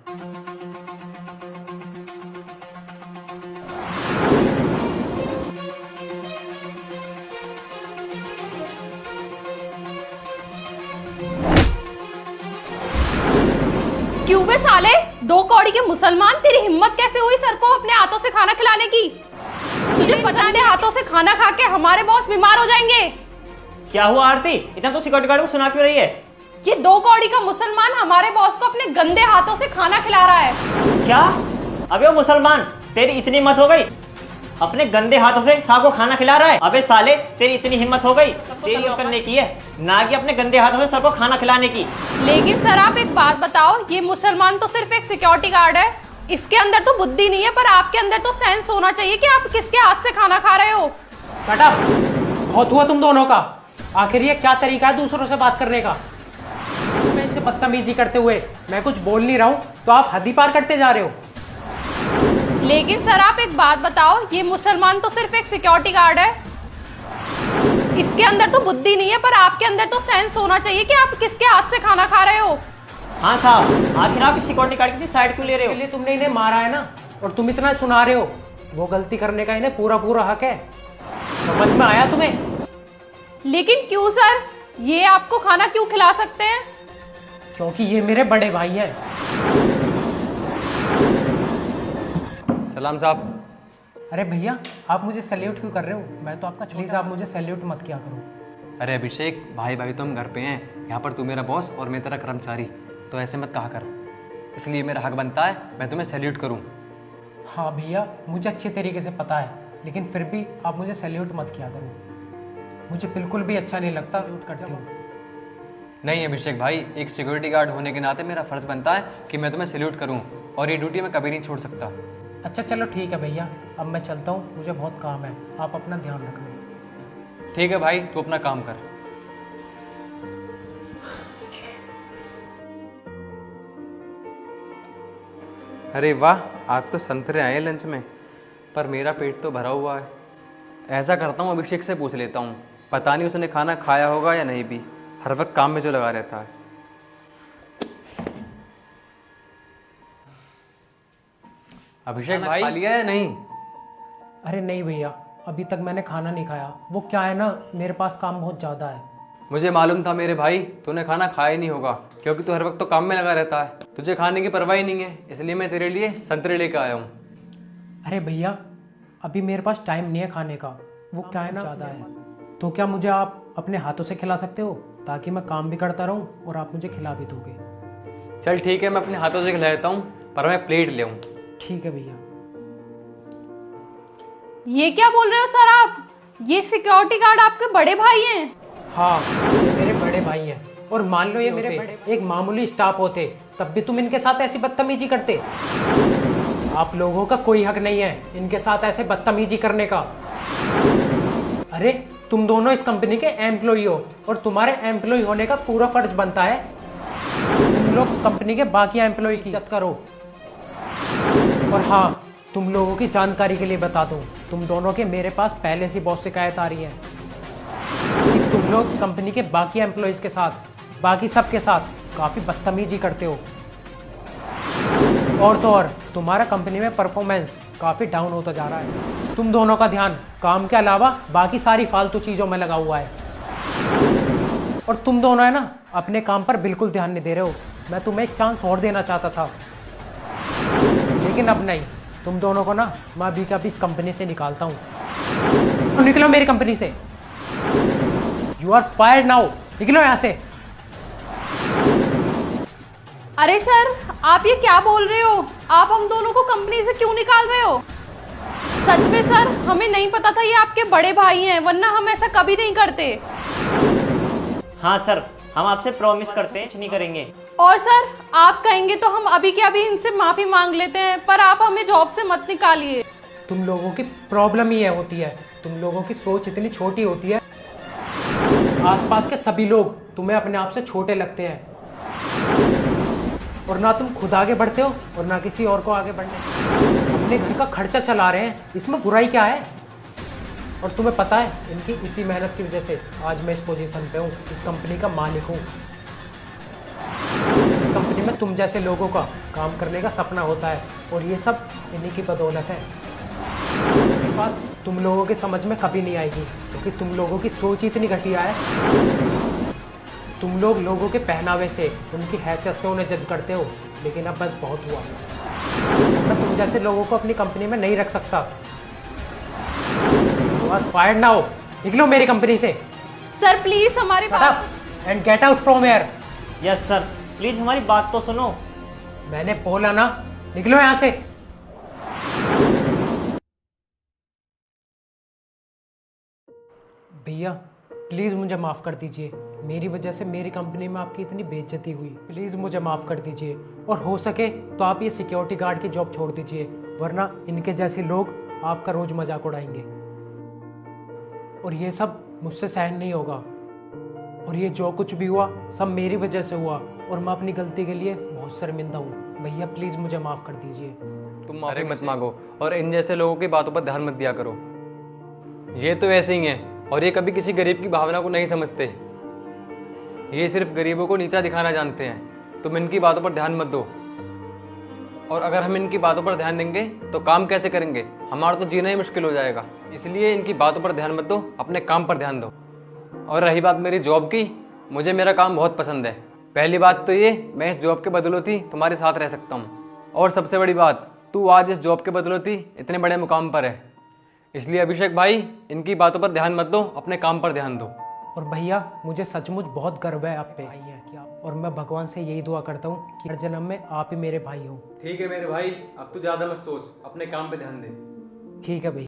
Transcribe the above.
क्यों बे साले, 2 कौड़ी के मुसलमान, तेरी हिम्मत कैसे हुई सर को अपने हाथों से खाना खिलाने की? तुझे पता है हाथों से खाना खा के हमारे बॉस बीमार हो जाएंगे। क्या हुआ आरती, इतना तो सिक्योरिटी गार्ड को सुना क्यों रही है? ये 2 कौड़ी का मुसलमान हमारे बॉस को अपने गंदे हाथों से खाना खिला रहा है। क्या? अबे वो मुसलमान, तेरी इतनी हिम्मत हो गई, अपने गंदे हाथों से साहब को खाना खिला रहा है? अबे साले, तेरी इतनी हिम्मत हो गई, तेरी औकात करने की है ना कि अपने गंदे हाथों से सबको खाना खिलाने की। लेकिन सर आप एक बात बताओ, ये मुसलमान तो सिर्फ एक सिक्योरिटी गार्ड है, इसके अंदर तो बुद्धि नहीं है, पर आपके अंदर तो सेंस होना चाहिए कि आप किसके हाथ से खाना खा रहे हो। Shut up! बहुत हुआ तुम दोनों का। आखिर ये क्या तरीका है दूसरों से बात करने का? मैं इनसे बदतमीजी करते हुए मैं कुछ बोल नहीं रहा हूँ तो आप हद ही पार करते जा रहे हो। लेकिन सर आप एक बात बताओ, ये मुसलमान तो सिर्फ एक सिक्योरिटी गार्ड है, इसके अंदर तो बुद्धि नहीं है, पर आपके अंदर तो सेंस होना चाहिए कि आप किसके हाथ से खाना खा रहे हो। हाँ साहब, आखिर आप इस सिक्योरिटी गार्ड की साइड क्यों ले रहे हो? इसलिए तुमने इन्हें मारा है ना, और तुम इतना सुना रहे हो। वो गलती करने का इन्हें पूरा पूरा हक है। समझ में आया तुम्हें? लेकिन क्यों सर, ये आपको खाना क्यों खिला सकते हैं? क्योंकि ये मेरे बड़े भाई हैं। सलाम साहब। अरे भैया, आप मुझे सैल्यूट क्यों कर रहे हो? मैं तो आपका, प्लीज आप मुझे सैल्यूट मत किया करो। अरे अभिषेक, भाई भाई तो हम घर पे हैं, यहाँ पर तू मेरा बॉस और मैं तेरा कर्मचारी, तो ऐसे मत कहा कर। इसलिए मेरा हक बनता है मैं तुम्हें सैल्यूट करूँ। हाँ भैया, मुझे अच्छे तरीके से पता है, लेकिन फिर भी आप मुझे सैल्यूट मत किया करो। मुझे बिल्कुल भी अच्छा नहीं लगता सैल्यूट करते हो। नहीं अभिषेक भाई, एक सिक्योरिटी गार्ड होने के नाते मेरा फर्ज बनता है कि मैं तुम्हें सैल्यूट करूँ, और ये ड्यूटी मैं कभी नहीं छोड़ सकता। अच्छा चलो ठीक है भैया, अब मैं चलता हूँ, मुझे बहुत काम है। आप अपना ध्यान रखना। ठीक है भाई, तू अपना काम कर। अरे वाह, आज तो संतरे आए लंच में, पर मेरा पेट तो भरा हुआ है। ऐसा करता हूँ, अभिषेक से पूछ लेता हूँ, पता नहीं उसने खाना खाया होगा या नहीं भी, हर वक्त काम में जो लगा रहता है। अभिषेक भाई, खा लिया या नहीं? अरे नहीं भैया, अभी तक मैंने खाना नहीं खाया। वो क्या है ना, मेरे पास काम बहुत ज़्यादा है। मुझे मालूम था मेरे भाई, तूने खाना खाया ही नहीं होगा, क्योंकि तू हर वक्त तो काम में लगा रहता है। तुझे खाने की परवाह ही नहीं है, इसलिए मैं तेरे लिए संतरे लेकर आया हूँ। अरे भैया, अभी मेरे पास टाइम नहीं है खाने का। वो क्या है ना, ज़्यादा है। तो क्या मुझे आप अपने हाथों से खिला सकते हो, ताकि मैं काम भी करता रहूँ और आप मुझे खिला भी दोगे? चल ठीक है, मैं अपने हाथों से खिला देता हूँ, पर मैं प्लेट ले आऊँ। ठीक है भैया। ये क्या बोल रहे हो सर आप? ये सिक्योरिटी गार्ड आपके बड़े भाई हैं? हाँ, ये मेरे बड़े भाई हैं, और मान लो ये मेरे एक मामूली स्टाफ होते तब भी तुम इनके साथ ऐसी बदतमीजी करते। आप लोगों का कोई हक नहीं है इनके साथ ऐसे बदतमीजी करने का। अरे तुम दोनों इस कंपनी के एम्प्लॉय हो, और तुम्हारे एम्प्लॉय होने का पूरा फर्ज बनता है तुम लोग कंपनी के बाकी एम्प्लॉय की इज्जत करो। और हाँ, तुम लोगों की जानकारी के लिए बता दूं, तुम दोनों के मेरे पास पहले से बहुत शिकायत आ रही है कि तुम लोग कंपनी के बाकी एम्प्लॉयज के साथ, बाकी सबके साथ काफ़ी बदतमीजी करते हो। और तो और तुम्हारा कंपनी में परफॉर्मेंस काफ़ी डाउन होता जा रहा है। तुम दोनों का ध्यान काम के अलावा बाकी सारी फालतू चीज़ों में लगा हुआ है, और तुम दोनों है ना, अपने काम पर बिल्कुल ध्यान नहीं दे रहे हो। मैं तुम्हें एक चांस और देना चाहता था, लेकिन अब नहीं। तुम दोनों को ना मैं अभी का अभी इस कंपनी से निकालता हूँ। तो निकलो मेरी कंपनी से। You are fired now. निकलो यहाँ से। अरे सर, आप ये क्या बोल रहे हो? आप हम दोनों को कंपनी से क्यों निकाल रहे हो? सच में सर, हमें नहीं पता था ये आपके बड़े भाई हैं, वरना हम ऐसा कभी नहीं करते। हाँ सर, हम आपसे प्रॉमिस करते हैं कुछ नहीं करेंगे। और सर, आप कहेंगे तो हम अभी के अभी इनसे माफी मांग लेते हैं, पर आप हमें जॉब से मत निकालिए। तुम लोगों की प्रॉब्लम ही है होती है, तुम लोगों की सोच इतनी छोटी होती है। आसपास के सभी लोग तुम्हें अपने आप से छोटे लगते हैं, और ना तुम खुद आगे बढ़ते हो और ना किसी और को आगे बढ़ने। अपने घर का खर्चा चला रहे हैं, इसमें बुराई क्या है? और तुम्हें पता है, इनकी इसी मेहनत की वजह से आज मैं इस पोजीशन पे हूँ, इस कंपनी का मालिक हूँ। इस कंपनी में तुम जैसे लोगों का काम करने का सपना होता है, और ये सब इन्हीं की बदौलत है। ये बात तुम लोगों के समझ में कभी नहीं आएगी, क्योंकि तुम लोगों की सोच ही इतनी घटिया है। तुम लोग लोगों के पहनावे से, उनकी हैसियत से उन्हें जज करते हो, लेकिन अब बस बहुत हुआ। मैं तुम जैसे लोगों को अपनी कंपनी में नहीं रख सकता। फायर ना हो, निकलो मेरी कंपनी से। सर प्लीज हमारी बात and get out from here. Yes sir, please हमारी बात तो सुनो। मैंने बोला ना, निकलो यहां से। भैया प्लीज़ मुझे माफ़ कर दीजिए, मेरी वजह से मेरी कंपनी में आपकी इतनी बेइज्जती हुई। प्लीज़ मुझे माफ़ कर दीजिए, और हो सके तो आप ये सिक्योरिटी गार्ड की जॉब छोड़ दीजिए, वरना इनके जैसे लोग आपका रोज़ मजाक उड़ाएंगे, और ये सब मुझसे सहन नहीं होगा। और ये जो कुछ भी हुआ सब मेरी वजह से हुआ, और मैं अपनी गलती के लिए बहुत शर्मिंदा हूँ। भैया प्लीज़ मुझे माफ़ कर दीजिए। तुम माफी मत मांगो, और इन जैसे लोगों की बातों पर ध्यान मत दिया करो। ये तो ऐसे ही हैं, और ये कभी किसी गरीब की भावना को नहीं समझते। ये सिर्फ गरीबों को नीचा दिखाना जानते हैं। तुम इनकी बातों पर ध्यान मत दो, और अगर हम इनकी बातों पर ध्यान देंगे तो काम कैसे करेंगे? हमारा तो जीना ही मुश्किल हो जाएगा। इसलिए इनकी बातों पर ध्यान मत दो, अपने काम पर ध्यान दो। और रही बात मेरी जॉब की, मुझे मेरा काम बहुत पसंद है। पहली बात तो ये, मैं इस जॉब के बदौलती तुम्हारे साथ रह सकता हूँ, और सबसे बड़ी बात, तू आज इस जॉब के बदौलती इतने बड़े मुकाम पर है। इसलिए अभिषेक भाई, इनकी बातों पर ध्यान मत दो, अपने काम पर ध्यान दो। और भैया मुझे सचमुच बहुत गर्व है आप पे, और मैं भगवान से यही दुआ करता हूँ कि हर जन्म में आप ही मेरे भाई हो। ठीक है मेरे भाई, अब तू ज्यादा मत सोच, अपने काम पे ध्यान दे। ठीक है भैया।